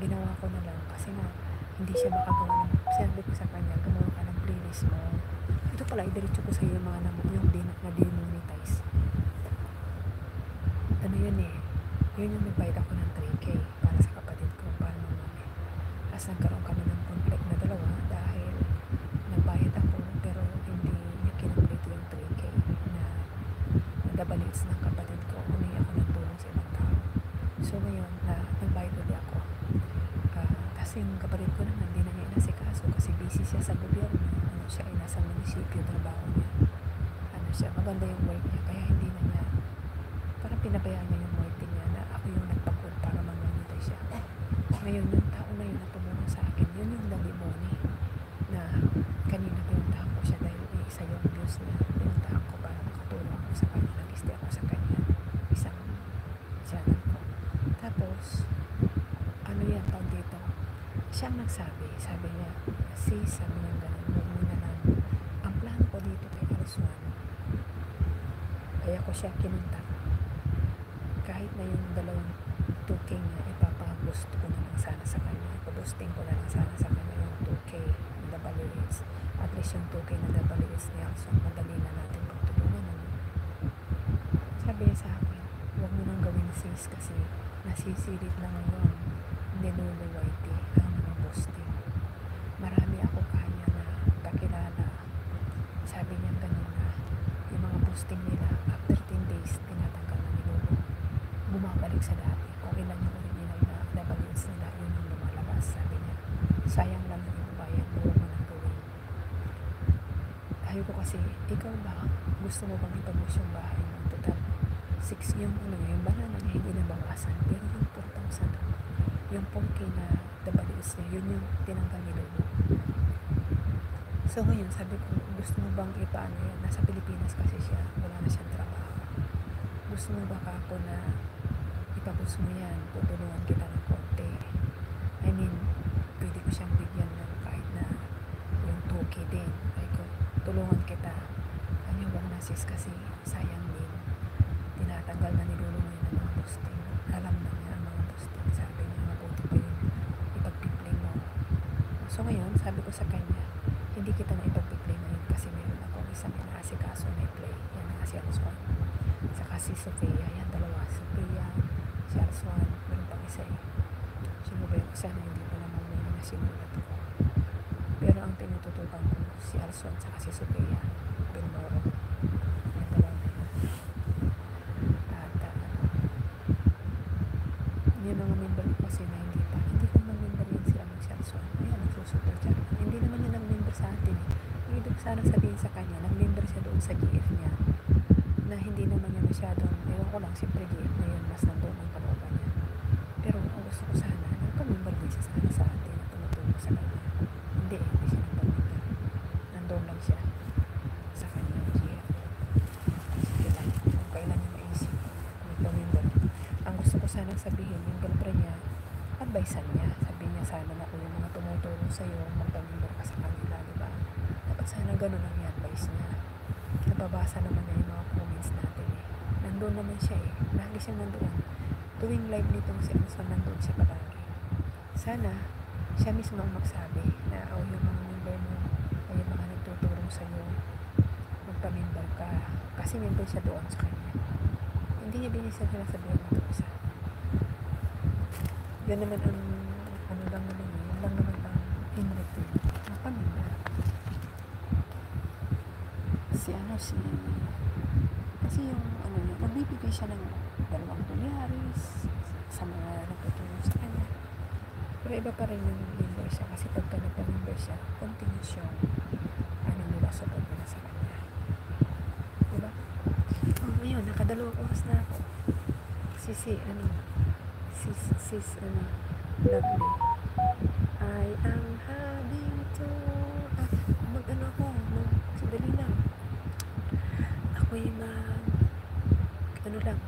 ginawa ko na lang kasi nga hindi siya makagawa ng, sabi ko sa kanya, gumawa ka ng playlist mo. Ito pala, idiretso ko sa iyo yung mga yung na-demonetize. Ano yun eh, yun yung nagbayad ako ng 3K para sa kapatid ko, para mamami. Tapos nagkaroon kami ng conflict na dalawa dahil nagbayad ako pero hindi niya kinumpleto yung 3K na double hits ng kapatid ko. Humingi ako ng tulong sa ibang tao. So ngayon, nagbayad ulit ako. Tapos yung kapatid ko naman, hindi na niya inasikaso kasi busy siya sa gobyerno. Ano siya, ay nasa munisipyo, trabaho niya. Ano siya, maganda yung work niya, kaya hindi na niya, parang pinabayaan niya yung work niya na ako yung nagpag-call para mag-monetize siya. Ngayon, yung tao na yun na tumulong sa akin, yun yung Dalimoni na kanina pinuntahan ko siya dahil isa yung views niya. Pinuntahan ko para makatulong ako sa kanya, nag-stay ako sa kanya, isang channel ko. Tapos, ano yan, tawag dito, siya ang nagsabi, sabi niya, sabi niya gano'n, huwag mo na lang, ang plano ko dito kay Arswan, kaya ko siya kinuntak, kahit na yung dalawang 2K niya, ipapaboost ko na lang sana sa kanya, ipaboosting ko na lang sana sa kanya yung 2K na WH, at least yung 2K na WH ni Arswan, madali na natin pagtulungan. Sabi niya sa akin, huwag mo nang gawin sis kasi nasisilip na ngayon, niluluwaiti ang mga posting. Marami ako kanya na kakilala. Sabi niya ganun na yung mga posting nila after 10 days tinatanggal na nilulu. Bumabalik sa dati. Kung ilan yung original na WS nila, yun yung lumalabas. Sabi niya, sayang lang yung bayan, huwag mo nang gawin. Ayaw ko kasi, ikaw ba, gusto mo bang ipag-boost yung bahay mo? Total 6 yung yung banana niya hindi nabawasan, pero yung 4,000 yung 4K na WS niya, yun yung tinanggal ni Lolo. So ngayon, sabi ko, gusto mo bang ipaano yan? Nasa Pilipinas kasi siya, wala na siyang trabaho. Gusto mo ba ako na ipaboost mo yan? Tutulungan kita ng konti. I mean, pwede ko siyang bigyan ng kahit na yung 2K din. Ay ko, tulungan kita. Ano yung na sis kasi sayang din. Tinatanggal na ni Lolo ngayon ang mga posting. Alam na niya ang mga posting. Sabi niya, mabuti pa yun. Ipag-play mo. So ngayon, sabi ko sa kanya, hindi kita na ipag-play ngayon kasi meron akong isang inaasikaso na i-play. Yan ang si Arswan. Saka si Sofia. Yan, dalawa. Sofia, si Arswan. Meron pang isa eh. Sinubay ko sana hindi pa naman muna na sinulat ko. Pero ang tinututukan ko si Arswan saka si Sofia. Benmoro. Yan, dalawa na yun. Yung mga member ko kasi na hindi ko mag-member yun si Arswan. Ayan, nagsusuper siya. Hindi naman niya nag-member sa atin eh. Yung ibig sana sabihin sa kanya, nag-member siya doon sa GF niya na hindi naman niya masyadong, ewan ko lang, siyempre GF na yun, mas nandun ang kalooban niya. Pero ang gusto ko sana, nagpa-member din siya sana sa atin na tumutulong sa kanya. Hindi siya nagpa-member. Nandun lang siya sa kanya GF. Sige lang, kung kailan niya maisip, nagpa-member. Ang gusto ko sana sabihin, yung girlfriend niya, advisean niya. Sabi niya sana na kung yung mga tumutulong sa'yo, magpamimber ka sa kanila, diba? Dapat sana ganun ang i-advise niya. Nababasa naman niya yung mga comments natin eh. Nandun naman siya eh. Lagi siyang nandun. Tuwing live nitong si Arswan, nandun siya palagi. Sana, siya mismo ang magsabi na yung mga member mo, o yung mga nagtutulong sa'yo, magpamimber ka. Kasi member siya doon sa kanya. Hindi niya binisa sila sabihin na ito isa. Yan naman ang ano lang naman yun lang naman ang in-return na pamilya. Kasi yung ano yun, nagbibigay siya ng $2 sa mga nagtutulong sa kanya. Pero iba pa rin yung member siya kasi pagka nagpa-member siya, continuous yung nila support nila sa kanya. Diba? Ngayon, nakadalawang oras na ako. Lovely. I am having to mag-ano ako, sadali lang. Ako'y ano lang,